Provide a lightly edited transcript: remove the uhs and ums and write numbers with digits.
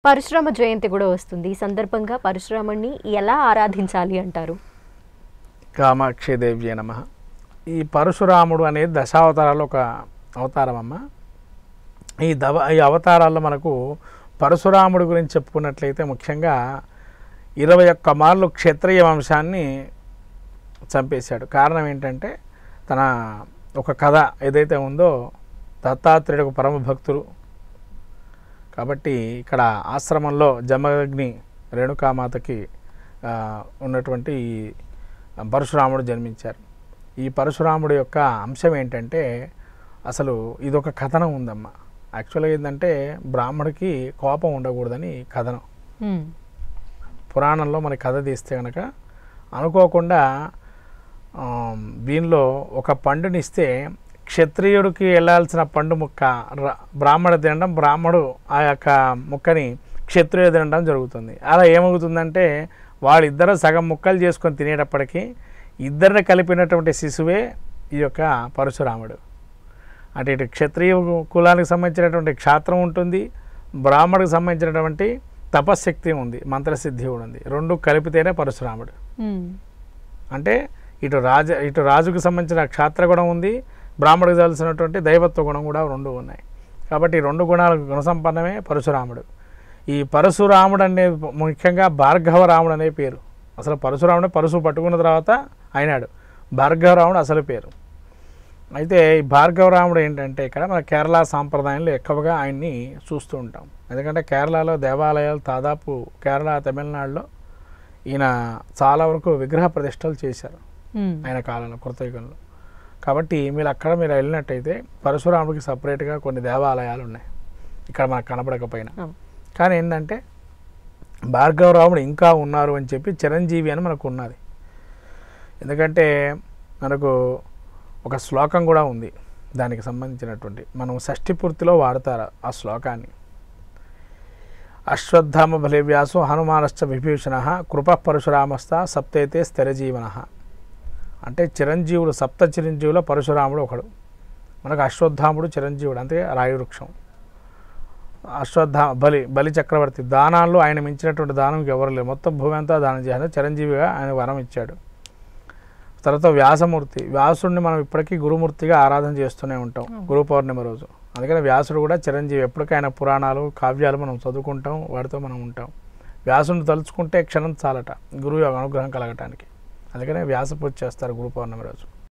పరశురామ జయంతి కూడా వస్తుంది. ఈ సందర్భంగా పరశురాముడిని ఎలా ఆరాధించాలి అంటారు? కామాక్షి దేవ్యే నమః. ఈ పరశురాముడు అనేది దశావతారాల్లో ఒక అవతారం అమ్మ. ఈ అవతారాల్లో మనకు పరశురాముడి గురించి చెప్పుకున్నట్లయితే ముఖ్యంగా 21 మార్లు క్షత్రియ వంశాన్ని చంపేశాడు. కారణం ఏంటంటే తన ఒక కథ ఏదైతే ఉందో దత్తాత్రేయుడు పరమ భక్తులు కాబట్టి ఇక్కడ ఆశ్రమంలో జమదగ్ని రేణుకామాతకి ఉన్నటువంటి పరశురాముడు జన్మించారు. ఈ పరశురాముడి యొక్క అంశం ఏంటంటే అసలు ఇదొక కథనం ఉందమ్మా. యాక్చువల్గా ఏంటంటే బ్రాహ్మడికి కోపం ఉండకూడదని కథనం. పురాణంలో మన కథ తీస్తే కనుక అనుకోకుండా దీనిలో ఒక పండునిస్తే క్షత్రియుడికి వెళ్ళాల్సిన పండు ముక్క బ్రాహ్మడు తినడం, బ్రాహ్మడు ఆ యొక్క ముక్కని క్షత్రియుడు తినడం జరుగుతుంది. అలా ఏమవుతుందంటే వాళ్ళిద్దరూ సగం ముక్కలు చేసుకొని తినేటప్పటికీ ఇద్దరిని కలిపినటువంటి శిశువే ఈ యొక్క పరశురాముడు. అంటే ఇటు క్షత్రియ కులానికి సంబంధించినటువంటి క్షాత్రం ఉంటుంది, బ్రాహ్మడికి సంబంధించినటువంటి తపశ్శక్తి ఉంది, మంత్రసిద్ధి కూడా ఉంది. రెండు కలిపితేనే పరశురాముడు. అంటే ఇటు రాజుకు సంబంధించిన క్షాత్ర గుణం ఉంది, బ్రాహ్మడికి తెలిసినటువంటి దైవత్వ గుణం కూడా రెండు ఉన్నాయి. కాబట్టి ఈ రెండు గుణాల గుణసంపన్నమే పరశురాముడు. ఈ పరశురాముడు అనేది ముఖ్యంగా భార్గవరాముడు అనే పేరు. అసలు పరశురాముడు పరశు పట్టుకున్న తర్వాత అయినాడు. భార్గవరాముడు అసలు పేరు. అయితే ఈ భార్గవరాముడు ఏంటంటే ఇక్కడ మన కేరళ సాంప్రదాయంలో ఎక్కువగా ఆయన్ని చూస్తూ ఉంటాం. ఎందుకంటే కేరళలో దేవాలయాలు దాదాపు కేరళ తమిళనాడులో ఈయన చాలా వరకు విగ్రహ ప్రతిష్టలు చేశారు ఆయన కాలంలో, కృతయుగంలో. కాబట్టి మీరు వెళ్ళినట్టయితే పరశురాముడికి సపరేట్గా కొన్ని దేవాలయాలు ఉన్నాయి ఇక్కడ మనకు కనపడకపోయినా. కానీ ఏంటంటే భార్గవరాముడు ఇంకా ఉన్నారు అని చెప్పి చిరంజీవి అని మనకు ఉన్నది. ఎందుకంటే మనకు ఒక శ్లోకం కూడా ఉంది దానికి సంబంధించినటువంటి, మనం షష్ఠి పూర్తిలో వాడతారు ఆ శ్లోకాన్ని. అశ్వత్థామ బలివ్యాసు హనుమానశ్చ విభీషణ కృప పరశురామస్థ సప్తైతే స్థిరజీవన. అంటే చిరంజీవుడు, సప్త చిరంజీవులో పరశురాముడు ఒకడు. మనకు అశ్వత్థాముడు చిరంజీవుడు, అంతే రాయువృక్షం. బలి చక్రవర్తి దానాల్లో ఆయన మించినటువంటి దానం ఎవరు లేరు, మొత్తం భూమి అంతా దానం చేయాలి. చిరంజీవిగా ఆయన వరం ఇచ్చాడు. తర్వాత వ్యాసుడిని మనం ఇప్పటికీ గురుమూర్తిగా ఆరాధన చేస్తూనే ఉంటాం గురు పౌర్ణమి రోజు. అందుకని వ్యాసుడు కూడా చిరంజీవి. ఎప్పటికైనా పురాణాలు కావ్యాలు మనం చదువుకుంటాం, వాటితో మనం ఉంటాం. వ్యాసుడిని తలుచుకుంటే క్షణం చాలట గురువు అనుగ్రహం కలగటానికి. అందుకనే వ్యాస పూజ చేస్తారు గురు పౌర్ణమి రోజు.